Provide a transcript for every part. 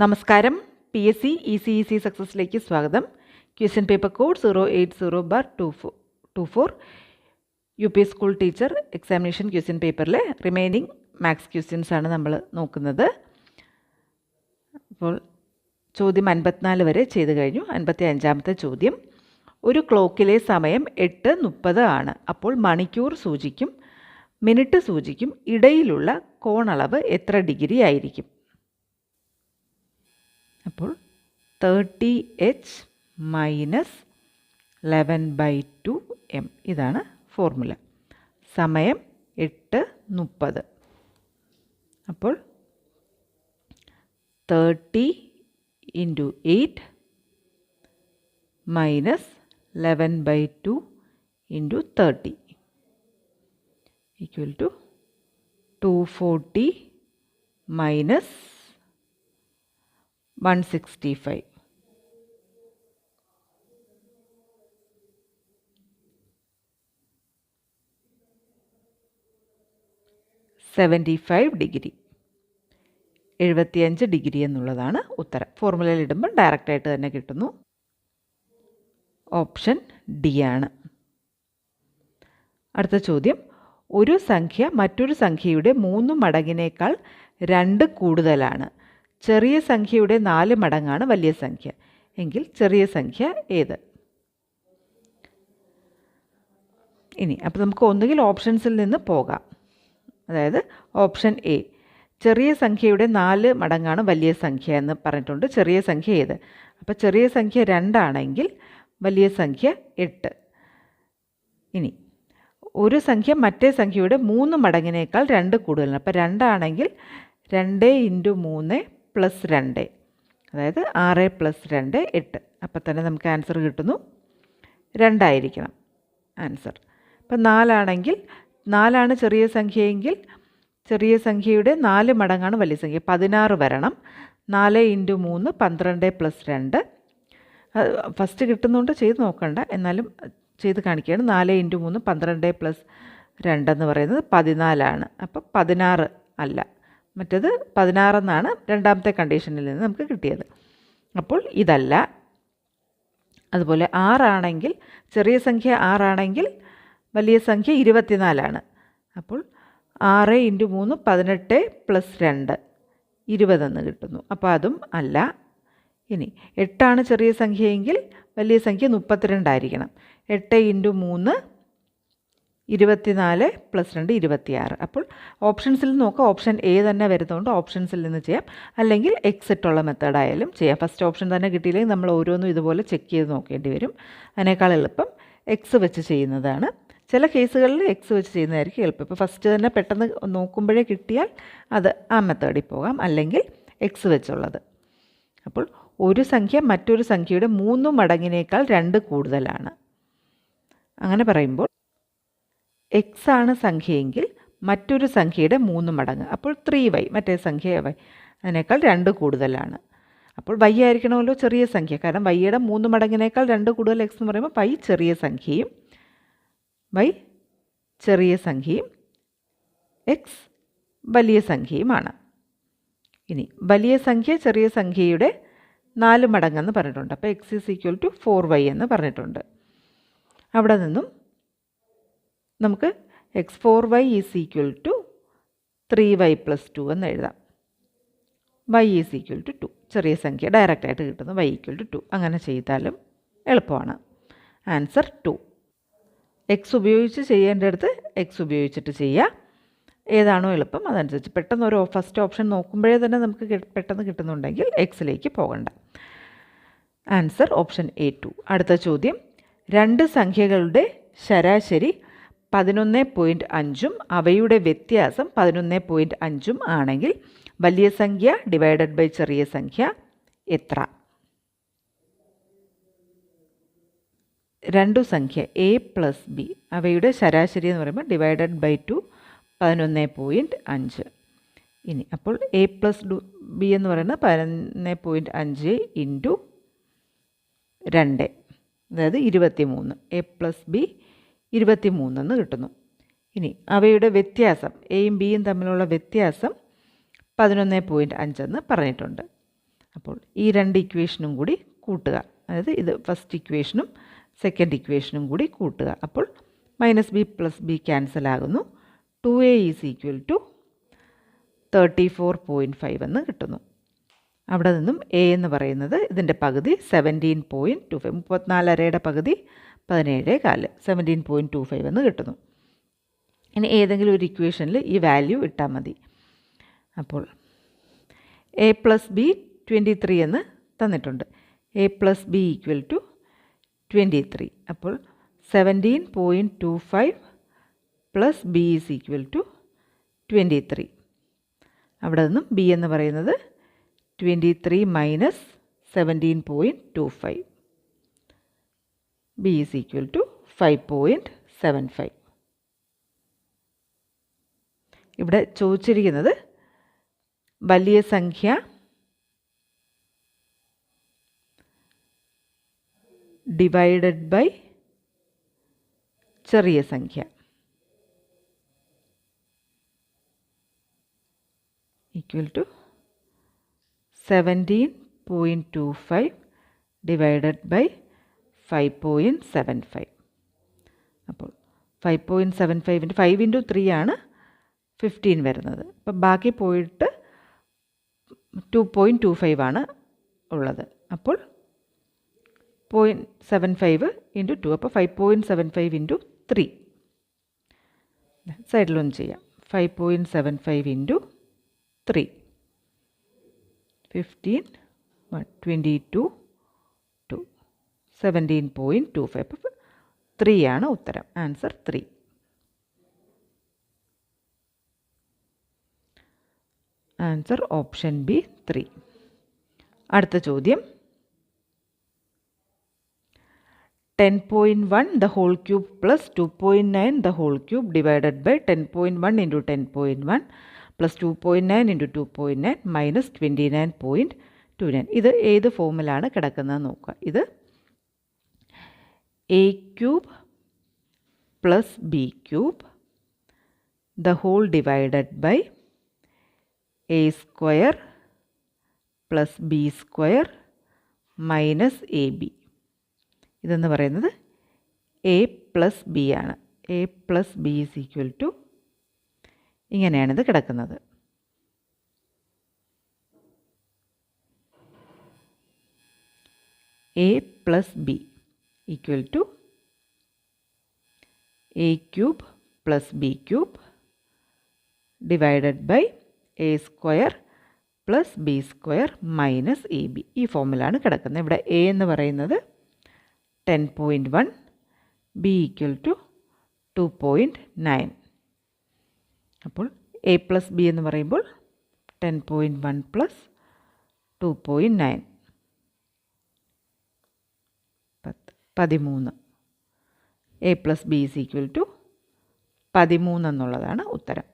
നമസ്കാരം. PSC ECEC സക്സസിലേക്ക് സ്വാഗതം. Question paper code 080/24 UP school teacher examination question പേപ്പറിലെ റിമൈനിങ് മാത്സ് ക്വസ്റ്റ്യൻസ് ആണ് നമ്മൾ നോക്കുന്നത്. അപ്പോൾ ചോദ്യം 54 വരെ ചെയ്ത് കഴിഞ്ഞു. 55ാമത്തെ ചോദ്യം, ഒരു ക്ലോക്കിലെ സമയം 8:30 ആണ്. അപ്പോൾ മണിക്കൂർ സൂചിക്കും മിനിറ്റ് സൂചിക്കും ഇടയിലുള്ള കോണളവ് എത്ര ഡിഗ്രി ആയിരിക്കും? അപ്പോൾ 30h മൈനസ് 11/2m ഇതാണ് ഫോർമുല. സമയം 8:30. അപ്പോൾ 30 × 8 minus 11/2 × 30 equal to 240 minus 165. 75 degree, 75 degree എന്നുള്ളതാണ് ഉത്തരം. ഫോർമുലയിൽ ഇടുമ്പോൾ ഡയറക്റ്റായിട്ട് തന്നെ കിട്ടുന്നു. ഓപ്ഷൻ ഡി ആണ്. അടുത്ത ചോദ്യം, ഒരു സംഖ്യ മറ്റൊരു സംഖ്യയുടെ 3 മടങ്ങിനേക്കാൾ 2 കൂടുതലാണ്. ചെറിയ സംഖ്യയുടെ 4 മടങ്ങാണ് വലിയ സംഖ്യ. എങ്കിൽ ചെറിയ സംഖ്യ ഏത്? ഇനി അപ്പോൾ നമുക്ക് ഒന്നുകിൽ ഓപ്ഷൻസിൽ നിന്ന് പോകാം. അതായത് ഓപ്ഷൻ എ, ചെറിയ സംഖ്യയുടെ 4 മടങ്ങാണ് വലിയ സംഖ്യ എന്ന് പറഞ്ഞിട്ടുണ്ട്. ചെറിയ സംഖ്യ ഏത്? അപ്പോൾ ചെറിയ സംഖ്യ 2 ആണെങ്കിൽ വലിയ സംഖ്യ 8. ഇനി ഒരു സംഖ്യ മറ്റേ സംഖ്യയുടെ 3 മടങ്ങിനേക്കാൾ 2 കൂടുതലാണ്. അപ്പോൾ 2 ആണെങ്കിൽ 2 × 3 + 2, അതായത് 6 + 2 8. അപ്പോൾ തന്നെ നമുക്ക് ആൻസർ കിട്ടുന്നു 2 ആയിരിക്കണം ആൻസർ. അപ്പം 4 ആണെങ്കിൽ 4 ചെറിയ സംഖ്യയെങ്കിൽ ചെറിയ സംഖ്യയുടെ 4 മടങ്ങാണ് വലിയ സംഖ്യ. 16 വരണം. 4 × 3 12 + 2. ഫസ്റ്റ് കിട്ടുന്നുണ്ട്, ചെയ്ത് നോക്കണ്ട, എന്നാലും ചെയ്ത് കാണിക്കുകയാണ്. 4 × 3 12 + 2 എന്ന് പറയുന്നത് 14 ആണ്. അപ്പം 16 അല്ല, മറ്റേത് 16 എന്നാണ് രണ്ടാമത്തെ കണ്ടീഷനിൽ നിന്ന് നമുക്ക് കിട്ടിയത്. അപ്പോൾ ഇതല്ല. അതുപോലെ 6 ആണെങ്കിൽ ചെറിയ സംഖ്യ 6 ആണെങ്കിൽ വലിയ സംഖ്യ 24 ആണ്. അപ്പോൾ 6 × 3 18 + 2 20 എന്ന് കിട്ടുന്നു. അപ്പോൾ അതും അല്ല. ഇനി 8 ചെറിയ സംഖ്യയെങ്കിൽ വലിയ സംഖ്യ 32 ആയിരിക്കണം. 8 × 3 24 + 2 26. അപ്പോൾ ഓപ്ഷൻസിൽ നോക്കാം. ഓപ്ഷൻ എ തന്നെ വരുന്നതുകൊണ്ട് ഓപ്ഷൻസിൽ നിന്ന് ചെയ്യാം, അല്ലെങ്കിൽ എക്സിറ്റുള്ള മെത്തേഡായാലും ചെയ്യാം. ഫസ്റ്റ് ഓപ്ഷൻ തന്നെ കിട്ടിയില്ലെങ്കിൽ നമ്മൾ ഓരോന്നും ഇതുപോലെ ചെക്ക് ചെയ്ത് നോക്കേണ്ടി വരും. അതിനേക്കാൾ എളുപ്പം എക്സ് വെച്ച് ചെയ്യുന്നതാണ്. ചില കേസുകളിൽ എക്സ് വെച്ച് ചെയ്യുന്നതായിരിക്കും എളുപ്പം. ഇപ്പോൾ ഫസ്റ്റ് തന്നെ പെട്ടെന്ന് നോക്കുമ്പോഴേ കിട്ടിയാൽ അത് ആ മെത്തേഡിൽ പോകാം, അല്ലെങ്കിൽ എക്സ് വെച്ചുള്ളത്. അപ്പോൾ ഒരു സംഖ്യ മറ്റൊരു സംഖ്യയുടെ 3 മടങ്ങിനേക്കാൾ 2 കൂടുതലാണ്. അങ്ങനെ പറയുമ്പോൾ എക്സ് ആണ് സംഖ്യയെങ്കിൽ മറ്റൊരു സംഖ്യയുടെ 3 മടങ്ങ്, അപ്പോൾ 3y, മറ്റേ സംഖ്യ y അതിനേക്കാൾ 2 കൂടുതലാണ്. അപ്പോൾ y ആയിരിക്കണമല്ലോ ചെറിയ സംഖ്യ, കാരണം വൈയുടെ 3 മടങ്ങിനേക്കാൾ 2 കൂടുതൽ എക്സ് എന്ന് പറയുമ്പോൾ y ചെറിയ സംഖ്യയും y ചെറിയ സംഖ്യയും എക്സ് വലിയ സംഖ്യയുമാണ്. ഇനി വലിയ സംഖ്യ ചെറിയ സംഖ്യയുടെ 4 മടങ്ങെന്ന് പറഞ്ഞിട്ടുണ്ട്. അപ്പോൾ x = 4y എന്ന് പറഞ്ഞിട്ടുണ്ട്. അവിടെ നിന്നും നമുക്ക് x4y = 3y + 2 എന്ന് എഴുതാം. y = 2, ചെറിയ സംഖ്യ ഡയറക്റ്റായിട്ട് കിട്ടുന്നു. y = 2. അങ്ങനെ ചെയ്താലും എളുപ്പമാണ്. ആൻസർ 2. എക്സ് ഉപയോഗിച്ച് ചെയ്യേണ്ടടുത്ത് എക്സ് ഉപയോഗിച്ചിട്ട് ചെയ്യുക. ഏതാണോ എളുപ്പം അതനുസരിച്ച്. പെട്ടെന്ന് ഒരു ഫസ്റ്റ് ഓപ്ഷൻ നോക്കുമ്പോഴേ തന്നെ നമുക്ക് പെട്ടെന്ന് കിട്ടുന്നുണ്ടെങ്കിൽ എക്സിലേക്ക് പോകണ്ട. Answer option A2. അടുത്ത ചോദ്യം, 2 സംഖ്യകളുടെ ശരാശരി 11.5ഉം അവയുടെ വ്യത്യാസം 11.5ഉം ആണെങ്കിൽ വലിയ സംഖ്യ ഡിവൈഡഡ് ബൈ ചെറിയ സംഖ്യ എത്ര? 2 സംഖ്യ A + B അവയുടെ ശരാശരി എന്ന് പറയുമ്പോൾ ഡിവൈഡഡ് ബൈ 2 11.5. ഇനി അപ്പോൾ A + B എന്ന് പറയുന്നത് 11.5 × 2, അതായത് 23. A + B 23 എന്ന് കിട്ടുന്നു. ഇനി അവയുടെ വ്യത്യാസം എയും ബിയും തമ്മിലുള്ള വ്യത്യാസം 11.5 എന്ന് പറഞ്ഞിട്ടുണ്ട്. അപ്പോൾ ഈ രണ്ട് ഇക്വേഷനും കൂടി കൂട്ടുക. അതായത് ഇത് ഫസ്റ്റ് ഇക്വേഷനും സെക്കൻഡ് ഇക്വേഷനും കൂടി കൂട്ടുക. അപ്പോൾ minus B plus B cancel ആകുന്നു. 2a ഈസ് ഈക്വൽ ടു 34.5 എന്ന് കിട്ടുന്നു. അവിടെ നിന്നും എ എന്ന് പറയുന്നത് ഇതിൻ്റെ പകുതി 17.25, 34.5 പകുതി 17.25, 17.25 എന്ന് കിട്ടുന്നു. ഇനി ഏതെങ്കിലും ഒരു ഇക്വേഷനിൽ ഈ വാല്യൂ ഇട്ടാൽ മതി. അപ്പോൾ എ പ്ലസ് ബി 23 എന്ന് തന്നിട്ടുണ്ട്. A plus B equal to 23. അപ്പോൾ 17.25 plus B is equal to 23. അവിടെ നിന്നും ബി എന്ന് പറയുന്നത് 23 minus 17.25. B is equal to 5.75. ഇവിടെ ചോദിച്ചിരിക്കുന്നത് വലിയ സംഖ്യ ഡിവൈഡഡ് ബൈ ചെറിയ സംഖ്യ ഈക്വൽ ടു 17.25 ഡിവൈഡഡ് ബൈ 5.75. അപ്പോൾ 5.75 5 ഇൻറ്റു 3 ആണ് 15 വരുന്നത്. അപ്പം ബാക്കി പോയിട്ട് 2.25 ആണ് ഉള്ളത്. അപ്പോൾ 0.75 ഇൻറ്റു 2, അപ്പോൾ 5.75 ഇൻറ്റു 3. സൈഡിലൊന്ന് ചെയ്യാം. 5.75 ഇൻറ്റു 3, 15, 22, 2, 17.25. അപ്പോൾ 3 ആണ് ഉത്തരം. ആൻസർ 3. Answer option B 3. അടുത്ത ചോദ്യം 10.1 the whole cube plus 2.9 the whole cube divided by 10.1 into 10.1 plus 2.9 into 2.9 minus 29.29. ഇത് ഏത് ഫോമിലാണ് കിടക്കുന്നത് നോക്കുക. ഇത് A cube plus B cube the whole divided by a square plus b square minus ab. ഇതെന്ന് പറയുന്നത് എ പ്ലസ് ബി ആണ്. A plus B is equal to ഇങ്ങനെയാണിത് കിടക്കുന്നത്. A plus B equal to A cube plus B cube divided by A square plus B square minus A B. ഈ ഫോമിലാണ് കിടക്കുന്നത്. ഇവിടെ A എന്ന് പറയുന്നത് 10.1, ബി ഈക്വൽ ടു 2.9. അപ്പോൾ എ പ്ലസ് ബി എന്ന് പറയുമ്പോൾ 10.1 plus 2.9 13. A plus B is equal to 13 എന്നുള്ളതാണ് ഉത്തരം.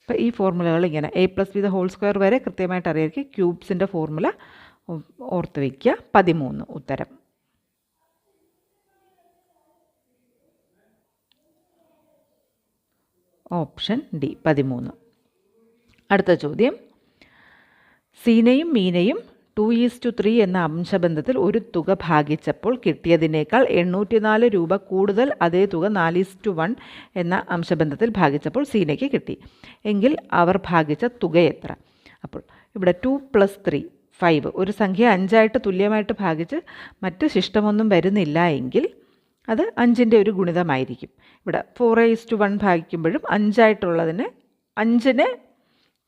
അപ്പോൾ ഈ ഫോർമുലകൾ ഇങ്ങനെ a plus b the whole square വരെ കൃത്യമായിട്ട് അറിയായിരിക്കും. ക്യൂബ്സിൻ്റെ ഫോർമുല ഓർത്ത് വയ്ക്കുക. 13 ഉത്തരം. Option D 13. അടുത്ത ചോദ്യം സീനയും മീനയും 2:3 എന്ന അംശബന്ധത്തിൽ ഒരു തുക ഭാഗിച്ചപ്പോൾ കിട്ടിയതിനേക്കാൾ 804 രൂപ കൂടുതൽ അതേ തുക 4:1 എന്ന അംശബന്ധത്തിൽ ഭാഗിച്ചപ്പോൾ സീനയ്ക്ക് കിട്ടി എങ്കിൽ അവർ ഭാഗിച്ച തുക എത്ര? അപ്പോൾ ഇവിടെ 2 + 3 5 ഒരു സംഖ്യ 5 തുല്യമായിട്ട് ഭാഗിച്ച് മറ്റ് ശിഷ്ടമൊന്നും വരുന്നില്ല എങ്കിൽ അത് 5ൻ്റെ ഒരു ഗുണിതമായിരിക്കും. ഇവിടെ 4:1 ഭാഗിക്കുമ്പോഴും 5 5നെ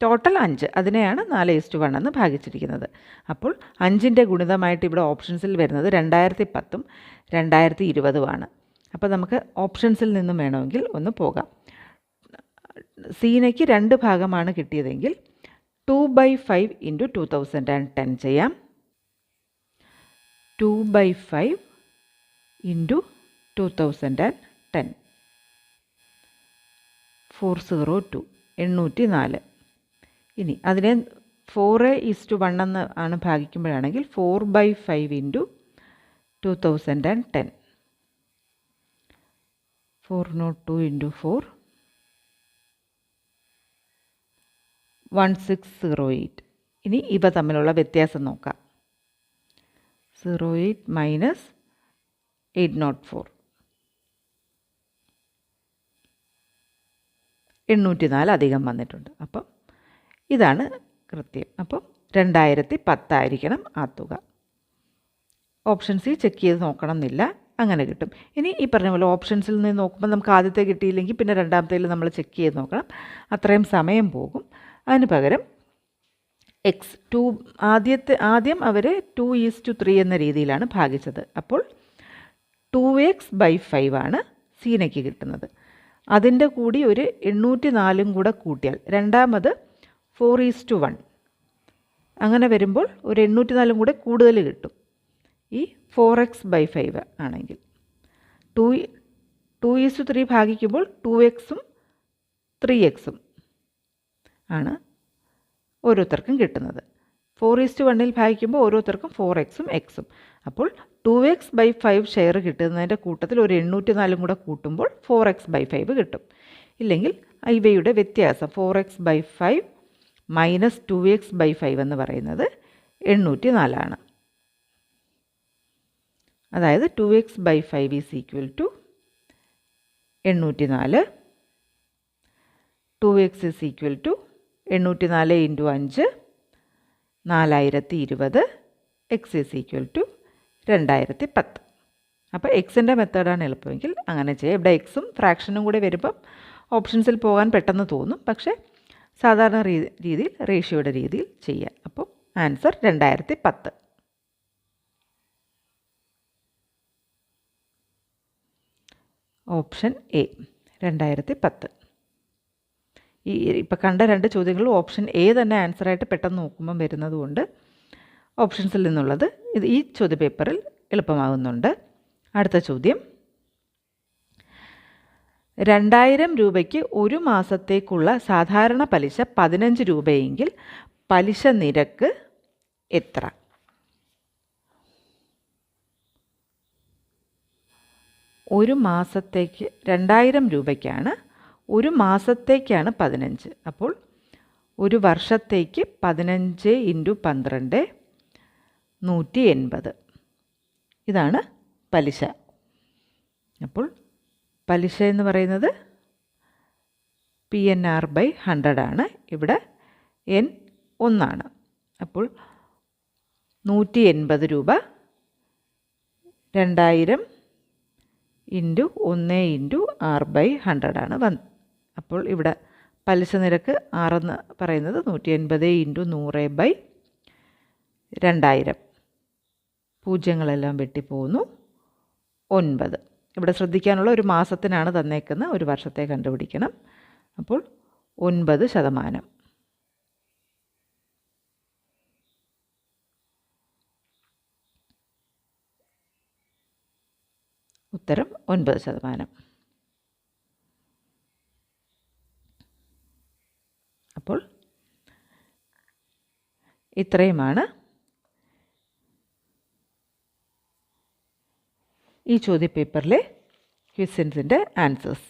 ടോട്ടൽ 5 അതിനെയാണ് 4:1 എന്ന് ഭാഗിച്ചിരിക്കുന്നത്. അപ്പോൾ 5ൻ്റെ ഗുണിതമായിട്ട് ഇവിടെ ഓപ്ഷൻസിൽ വരുന്നത് 2010ഉം 2020ഉമാണ്. അപ്പോൾ നമുക്ക് ഓപ്ഷൻസിൽ നിന്നും വേണമെങ്കിൽ ഒന്ന് പോകാം. സീനയ്ക്ക് 2 ഭാഗമാണ് കിട്ടിയതെങ്കിൽ 2/5 ഇൻറ്റു 2010 ചെയ്യാം. 2/5 ഇൻറ്റു 2010 402 804. ഇനി അതിനെ 4:1 എന്ന് ആണ് ഭാഗിക്കുമ്പോഴാണെങ്കിൽ 4/5 ഇൻറ്റു 2010 402 ഇൻറ്റു 4 1608. ഇനി ഇവ തമ്മിലുള്ള വ്യത്യാസം നോക്കാം. 08 മൈനസ് 804 804 അധികം വന്നിട്ടുണ്ട്. അപ്പം ഇതാണ് കൃത്യം. അപ്പം 2010 ആയിരിക്കണം ആ തുക. ഓപ്ഷൻ സി ചെക്ക് ചെയ്ത് നോക്കണം എന്നില്ല, അങ്ങനെ കിട്ടും. ഇനി ഈ പറഞ്ഞ പോലെ ഓപ്ഷൻസിൽ നിന്ന് നോക്കുമ്പോൾ നമുക്ക് ആദ്യത്തെ കിട്ടിയില്ലെങ്കിൽ പിന്നെ രണ്ടാമത്തേൽ നമ്മൾ ചെക്ക് ചെയ്ത് നോക്കണം, അത്രയും സമയം പോകും. അതിന് പകരം ആദ്യം അവർ 2:3 എന്ന രീതിയിലാണ് ഭാഗിച്ചത്. അപ്പോൾ 2x/5 ആണ് സീനയ്ക്ക് കിട്ടുന്നത്. അതിൻ്റെ കൂടി ഒരു 804 കൂടെ കൂട്ടിയാൽ രണ്ടാമത് 4:1, അങ്ങനെ വരുമ്പോൾ ഒരു 804 കൂടെ കൂടുതൽ കിട്ടും. ഈ 4x/5 ആണെങ്കിൽ 2:3 ഭാഗിക്കുമ്പോൾ 2xും 3xും ആണ് ഓരോരുത്തർക്കും കിട്ടുന്നത്. 4:1 ഭാഗിക്കുമ്പോൾ ഓരോരുത്തർക്കും 4xും xും. അപ്പോൾ 2x/5 ഷെയർ കിട്ടുന്നതിൻ്റെ കൂട്ടത്തിൽ ഒരു 804 കൂടെ കൂട്ടുമ്പോൾ 4x/5 കിട്ടും. ഇല്ലെങ്കിൽ ഇവയുടെ വ്യത്യാസം 4x/5 മൈനസ് 2x/5 എന്ന് പറയുന്നത് 804 ആണ്. അതായത് 2x/5 is equal to 804, 2x is equal to 804 × 5 4020, x is equal to 2010. അപ്പോൾ എക്സിൻ്റെ മെത്തേഡാണ് എളുപ്പമെങ്കിൽ അങ്ങനെ ചെയ്യാം. ഇവിടെ എക്സും ഫ്രാക്ഷനും കൂടെ വരുമ്പം ഓപ്ഷൻസിൽ പോകാൻ പെട്ടെന്ന് തോന്നും, പക്ഷേ സാധാരണ രീതിയിൽ റേഷ്യോയുടെ രീതിയിൽ ചെയ്യാം. അപ്പോൾ ആൻസർ 2010. Option A 2010. ഇപ്പോൾ കണ്ട രണ്ട് ചോദ്യങ്ങളും ഓപ്ഷൻ എ തന്നെ ആൻസറായിട്ട് പെട്ടെന്ന് നോക്കുമ്പം വരുന്നത് കൊണ്ട് ഓപ്ഷൻസിൽ നിന്നുള്ളത് ഈ ചോദ്യപേപ്പറിൽ എളുപ്പമാകുന്നുണ്ട്. അടുത്ത ചോദ്യം, 2000 രൂപയ്ക്ക് ഒരു മാസത്തേക്കുള്ള സാധാരണ പലിശ 15 രൂപയെങ്കിൽ പലിശ നിരക്ക് എത്ര? ഒരു മാസത്തേക്ക് 2000 രൂപയ്ക്കാണ്, ഒരു മാസത്തേക്കാണ് 15. അപ്പോൾ ഒരു വർഷത്തേക്ക് 15 × 12 180. ഇതാണ് പലിശ. അപ്പോൾ പലിശ എന്ന് പറയുന്നത് PNR/100 ആണ്. ഇവിടെ N 1. അപ്പോൾ 180 രൂപ 2000 × 1 × R/100 ആണ് അപ്പോൾ ഇവിടെ പലിശ നിരക്ക് 6 എന്ന് പറയുന്നത് 180 × 100/2000. പൂജ്യങ്ങളെല്ലാം വെട്ടിപ്പോകുന്നു, 9. ഇവിടെ ശ്രദ്ധിക്കാനുള്ള ഒരു മാസത്തിനാണ് തന്നേക്കുന്നത്, ഒരു വർഷത്തെ കണ്ടുപിടിക്കണം. അപ്പോൾ 9%. ഉത്തരം 9%. അപ്പോൾ ഇത്രയുമാണ് ഈ ചോദ്യപേപ്പറിലെ ക്വസ്റ്റ്യൻസിൻ്റെ ആൻസേഴ്സ്.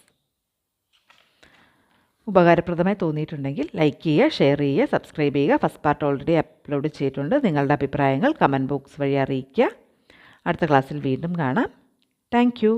ഉപകാരപ്രദമായി തോന്നിയിട്ടുണ്ടെങ്കിൽ ലൈക്ക് ചെയ്യുക, ഷെയർ ചെയ്യുക, സബ്സ്ക്രൈബ് ചെയ്യുക. ഫസ്റ്റ് പാർട്ട് ഓൾറെഡി അപ്ലോഡ് ചെയ്തിട്ടുണ്ട്. നിങ്ങളുടെ അഭിപ്രായങ്ങൾ കമൻറ്റ് ബോക്സ് വഴി അറിയിക്കുക. അടുത്ത ക്ലാസ്സിൽ വീണ്ടും കാണാം. Thank you.